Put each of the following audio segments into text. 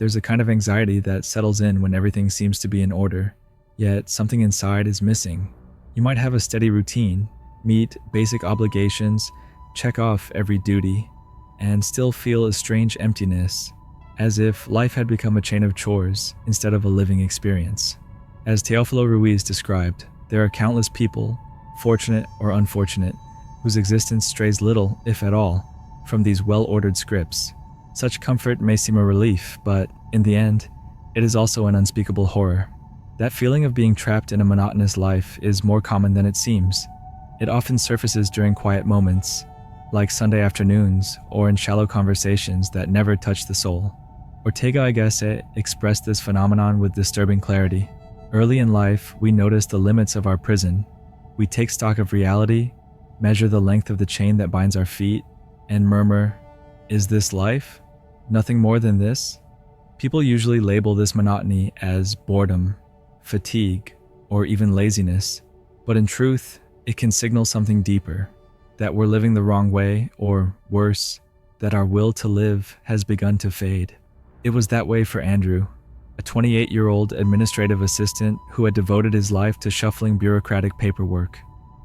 there's a kind of anxiety that settles in when everything seems to be in order, yet something inside is missing. You might have a steady routine, meet basic obligations, check off every duty, and still feel a strange emptiness, as if life had become a chain of chores instead of a living experience. As Teofilo Ruiz described, there are countless people, fortunate or unfortunate, whose existence strays little, if at all, from these well-ordered scripts. Such comfort may seem a relief, but in the end, it is also an unspeakable horror. That feeling of being trapped in a monotonous life is more common than it seems. It often surfaces during quiet moments, like Sunday afternoons or in shallow conversations that never touch the soul. Ortega y Gasset expressed this phenomenon with disturbing clarity. Early in life, we notice the limits of our prison. We take stock of reality, measure the length of the chain that binds our feet, and murmur, "Is this life? Nothing more than this?" People usually label this monotony as boredom, fatigue, or even laziness, but in truth, it can signal something deeper, that we're living the wrong way, or worse, that our will to live has begun to fade. It was that way for Andrew, a 28-year-old administrative assistant who had devoted his life to shuffling bureaucratic paperwork.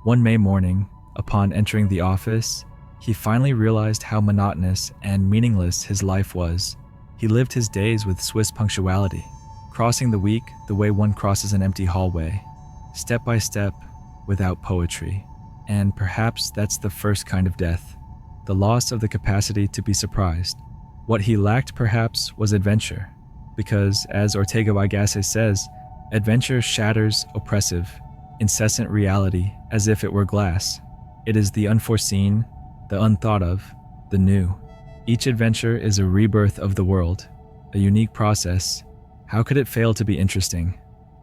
One May morning, upon entering the office, he finally realized how monotonous and meaningless his life was. He lived his days with Swiss punctuality, crossing the week the way one crosses an empty hallway, step by step, without poetry. And perhaps that's the first kind of death, the loss of the capacity to be surprised. What he lacked, perhaps, was adventure, because, as Ortega y Gasset says, adventure shatters oppressive, incessant reality as if it were glass. It is the unforeseen, the unthought of, the new. Each adventure is a rebirth of the world, a unique process. How could it fail to be interesting?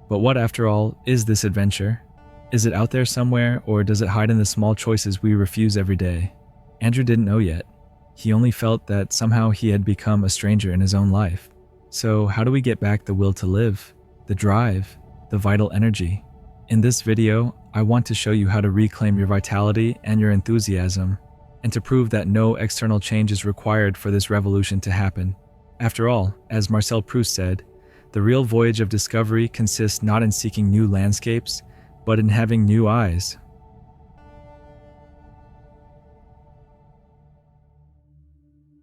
But what, after all, is this adventure? Is it out there somewhere, or does it hide in the small choices we refuse every day? Andrew didn't know yet. He only felt that somehow he had become a stranger in his own life. So how do we get back the will to live, the drive, the vital energy? In this video, I want to show you how to reclaim your vitality and your enthusiasm, and to prove that no external change is required for this revolution to happen. After all, as Marcel Proust said, the real voyage of discovery consists not in seeking new landscapes, but in having new eyes.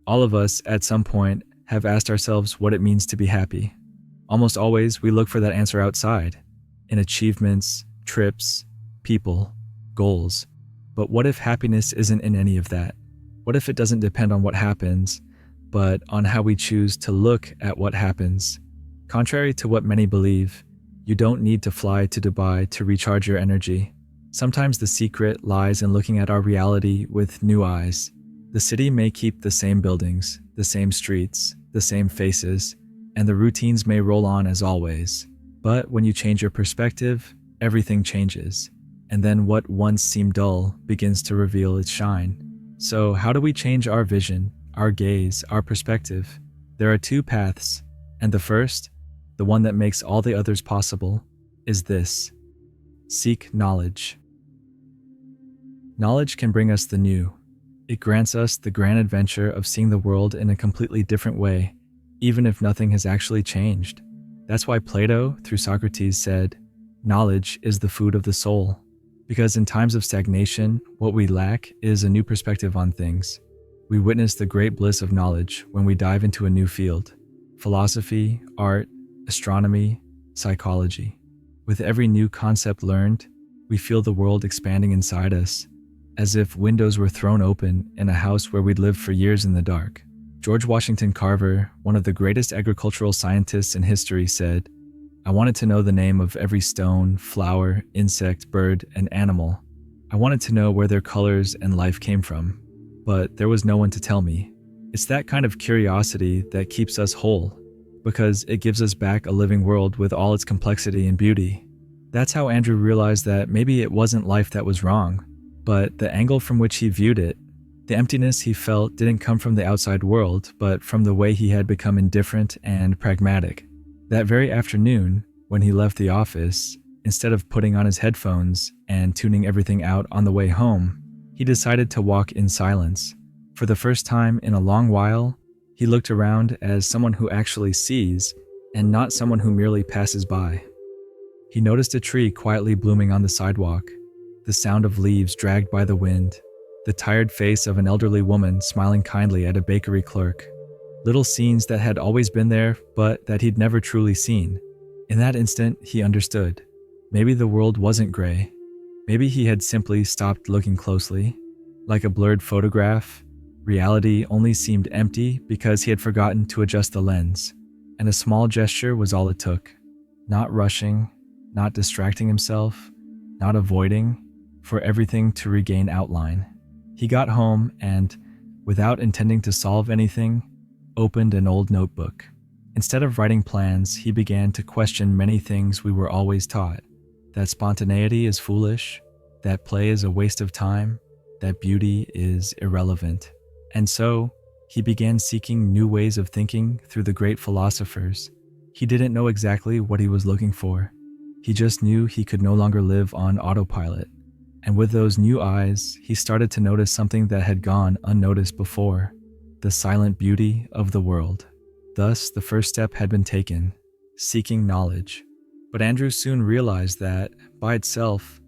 All of us, at some point, have asked ourselves what it means to be happy. Almost always, we look for that answer outside, in achievements, trips, people, goals. But what if happiness isn't in any of that? What if it doesn't depend on what happens, but on how we choose to look at what happens? Contrary to what many believe, you don't need to fly to Dubai to recharge your energy. Sometimes the secret lies in looking at our reality with new eyes. The city may keep the same buildings, the same streets, the same faces, and the routines may roll on as always. But when you change your perspective, everything changes. And then what once seemed dull begins to reveal its shine. So how do we change our vision, our gaze, our perspective? There are two paths, and the first, the one that makes all the others possible, is this: seek knowledge. Knowledge can bring us the new. It grants us the grand adventure of seeing the world in a completely different way, even if nothing has actually changed. That's why Plato, through Socrates, said, "Knowledge is the food of the soul." Because in times of stagnation, what we lack is a new perspective on things. We witness the great bliss of knowledge when we dive into a new field: philosophy, art, astronomy, psychology. With every new concept learned, we feel the world expanding inside us, as if windows were thrown open in a house where we'd lived for years in the dark. George Washington Carver, one of the greatest agricultural scientists in history, said, "I wanted to know the name of every stone, flower, insect, bird, and animal. I wanted to know where their colors and life came from, but there was no one to tell me." It's that kind of curiosity that keeps us whole, because it gives us back a living world with all its complexity and beauty. That's how Andrew realized that maybe it wasn't life that was wrong, but the angle from which he viewed it. The emptiness he felt didn't come from the outside world, but from the way he had become indifferent and pragmatic. That very afternoon, when he left the office, instead of putting on his headphones and tuning everything out on the way home, he decided to walk in silence. For the first time in a long while, he He looked around as someone who actually sees and not someone who merely passes by. He noticed a tree quietly blooming on the sidewalk, the sound of leaves dragged by the wind, the tired face of an elderly woman smiling kindly at a bakery clerk. Little scenes that had always been there, but that he'd never truly seen. In that instant, he understood. Maybe the world wasn't gray. Maybe he had simply stopped looking closely. Like a blurred photograph, reality only seemed empty because he had forgotten to adjust the lens. And a small gesture was all it took. Not rushing, not distracting himself, not avoiding, for everything to regain outline. He got home and, without intending to solve anything, opened an old notebook. Instead of writing plans, he began to question many things we were always taught. That spontaneity is foolish, that play is a waste of time, that beauty is irrelevant. And so, he began seeking new ways of thinking through the great philosophers. He didn't know exactly what he was looking for. He just knew he could no longer live on autopilot. And with those new eyes, he started to notice something that had gone unnoticed before: the silent beauty of the world. Thus, the first step had been taken, seeking knowledge. But Andrew soon realized that, by itself,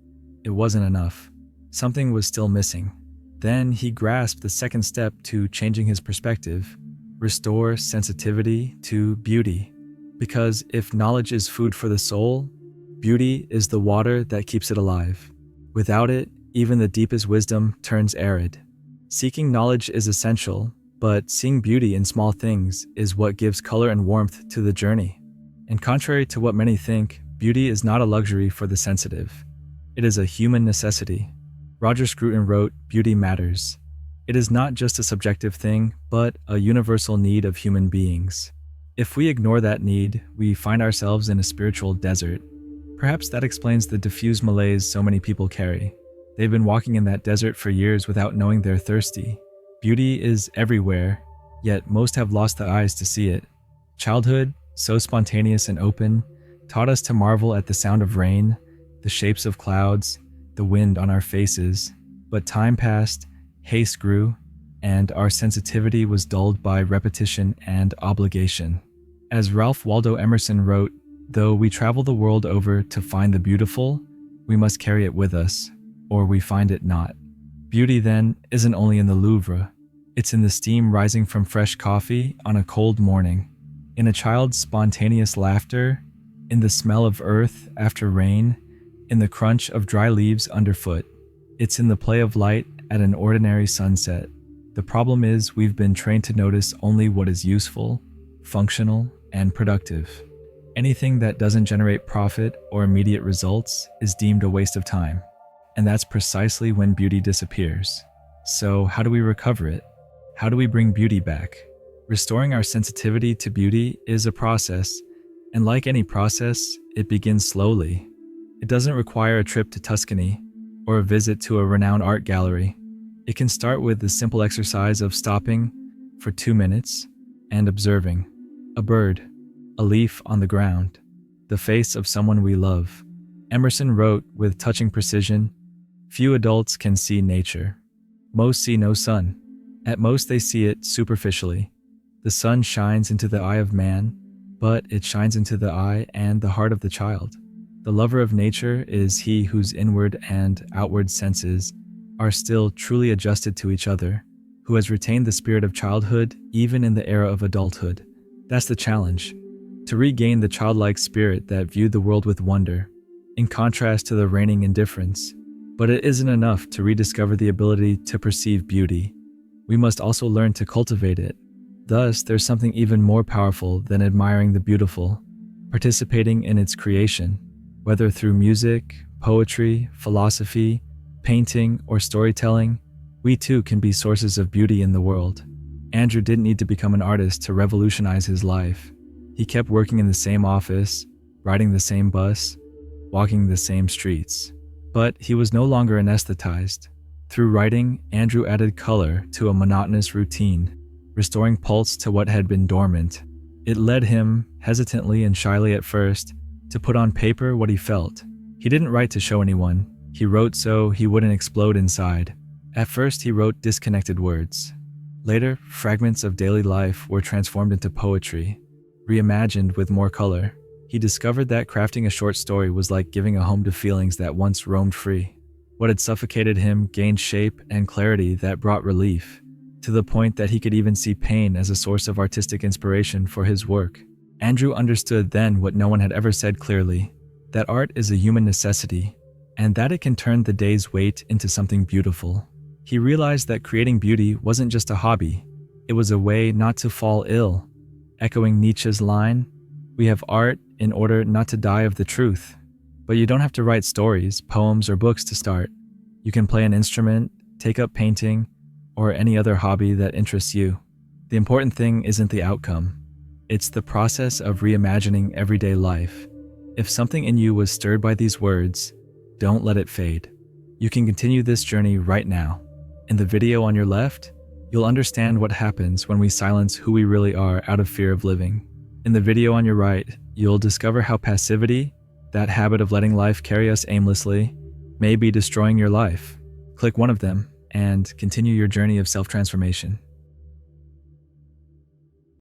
it wasn't enough. Something was still missing. Then he grasped the second step to changing his perspective: restore sensitivity to beauty. Because if knowledge is food for the soul, beauty is the water that keeps it alive. Without it, even the deepest wisdom turns arid. Seeking knowledge is essential, but seeing beauty in small things is what gives color and warmth to the journey. And contrary to what many think, beauty is not a luxury for the sensitive. It is a human necessity. Roger Scruton wrote, "Beauty matters." It is not just a subjective thing, but a universal need of human beings. If we ignore that need, we find ourselves in a spiritual desert. Perhaps that explains the diffuse malaise so many people carry. They've been walking in that desert for years without knowing they're thirsty. Beauty is everywhere, yet most have lost the eyes to see it. Childhood, so spontaneous and open, taught us to marvel at the sound of rain, the shapes of clouds, the wind on our faces. But time passed, haste grew, and our sensitivity was dulled by repetition and obligation. As Ralph Waldo Emerson wrote, "Though we travel the world over to find the beautiful, we must carry it with us, or we find it not." Beauty, then, isn't only in the Louvre. It's in the steam rising from fresh coffee on a cold morning, in a child's spontaneous laughter, in the smell of earth after rain, in the crunch of dry leaves underfoot. It's in the play of light at an ordinary sunset. The problem is we've been trained to notice only what is useful, functional, and productive. Anything that doesn't generate profit or immediate results is deemed a waste of time. And that's precisely when beauty disappears. So how do we recover it? How do we bring beauty back? Restoring our sensitivity to beauty is a process, and like any process, it begins slowly. It doesn't require a trip to Tuscany or a visit to a renowned art gallery. It can start with the simple exercise of stopping for 2 minutes and observing a bird, a leaf on the ground, the face of someone we love. Emerson wrote with touching precision, "Few adults can see nature. Most see no sun. At most they see it superficially. The sun shines into the eye of man, but it shines into the eye and the heart of the child. The lover of nature is he whose inward and outward senses are still truly adjusted to each other, who has retained the spirit of childhood even in the era of adulthood." That's the challenge, to regain the childlike spirit that viewed the world with wonder, in contrast to the reigning indifference. But it isn't enough to rediscover the ability to perceive beauty. We must also learn to cultivate it. Thus, there's something even more powerful than admiring the beautiful, participating in its creation, whether through music, poetry, philosophy, painting, or storytelling. We too can be sources of beauty in the world. Andrew didn't need to become an artist to revolutionize his life. He kept working in the same office, riding the same bus, walking the same streets. But he was no longer anesthetized. Through writing, Andrew added color to a monotonous routine, restoring pulse to what had been dormant. It led him, hesitantly and shyly at first, to put on paper what he felt. He didn't write to show anyone. He wrote so he wouldn't explode inside. At first, he wrote disconnected words. Later, fragments of daily life were transformed into poetry, reimagined with more color. He discovered that crafting a short story was like giving a home to feelings that once roamed free. What had suffocated him gained shape and clarity that brought relief, to the point that he could even see pain as a source of artistic inspiration for his work. Andrew understood then what no one had ever said clearly, that art is a human necessity, and that it can turn the day's weight into something beautiful. He realized that creating beauty wasn't just a hobby, it was a way not to fall ill. Echoing Nietzsche's line, "We have art in order not to die of the truth." But you don't have to write stories, poems, or books to start. You can play an instrument, take up painting, or any other hobby that interests you. The important thing isn't the outcome. It's the process of reimagining everyday life. If something in you was stirred by these words, don't let it fade. You can continue this journey right now. In the video on your left, you'll understand what happens when we silence who we really are out of fear of living. In the video on your right, you'll discover how passivity, that habit of letting life carry us aimlessly, may be destroying your life. Click one of them and continue your journey of self-transformation.